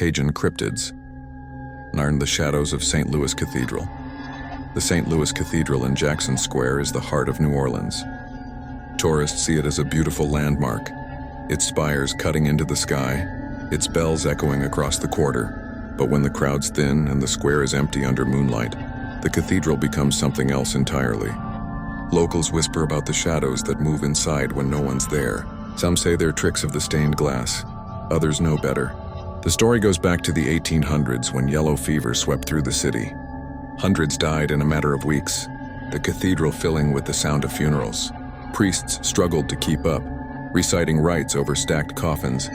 Cajun cryptids, are in the shadows of St. Louis Cathedral. The St. Louis Cathedral in Jackson Square is the heart of New Orleans. Tourists see it as a beautiful landmark, its spires cutting into the sky, its bells echoing across the quarter. But when the crowds thin and the square is empty under moonlight, the cathedral becomes something else entirely. Locals whisper about the shadows that move inside when no one's there. Some say they're tricks of the stained glass. Others know better. The story goes back to the 1800s when yellow fever swept through the city. Hundreds died in a matter of weeks, the cathedral filling with the sound of funerals. Priests struggled to keep up, reciting rites over stacked coffins.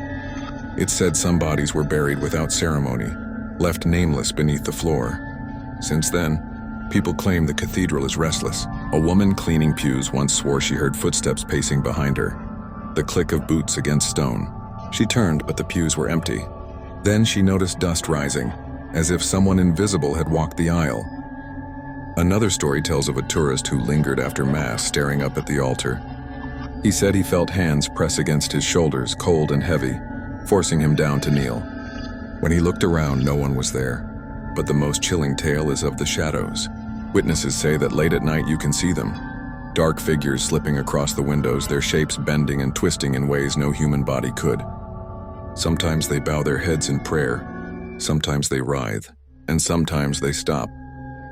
It's said some bodies were buried without ceremony, left nameless beneath the floor. Since then, people claim the cathedral is restless. A woman cleaning pews once swore she heard footsteps pacing behind her, the click of boots against stone. She turned, but the pews were empty. Then she noticed dust rising, as if someone invisible had walked the aisle. Another story tells of a tourist who lingered after Mass staring up at the altar. He said he felt hands press against his shoulders, cold and heavy, forcing him down to kneel. When he looked around, no one was there. But the most chilling tale is of the shadows. Witnesses say that late at night you can see them. Dark figures slipping across the windows, their shapes bending and twisting in ways no human body could. Sometimes they bow their heads in prayer, sometimes they writhe, and sometimes they stop,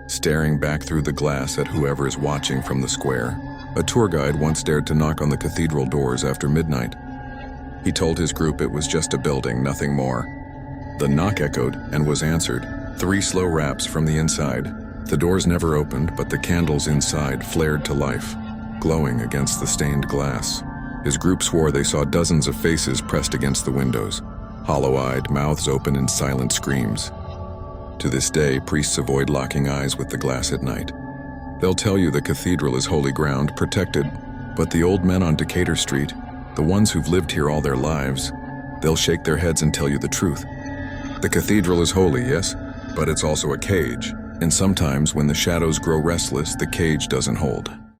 staring back through the glass at whoever is watching from the square. A tour guide once dared to knock on the cathedral doors after midnight. He told his group it was just a building, nothing more. The knock echoed and was answered. 3 slow raps from the inside. The doors never opened, but the candles inside flared to life, glowing against the stained glass. His group swore they saw dozens of faces pressed against the windows, hollow-eyed, mouths open in silent screams. To this day, priests avoid locking eyes with the glass at night. They'll tell you the cathedral is holy ground, protected, but the old men on Decatur Street, the ones who've lived here all their lives, they'll shake their heads and tell you the truth. The cathedral is holy, yes, but it's also a cage. And sometimes when the shadows grow restless, the cage doesn't hold.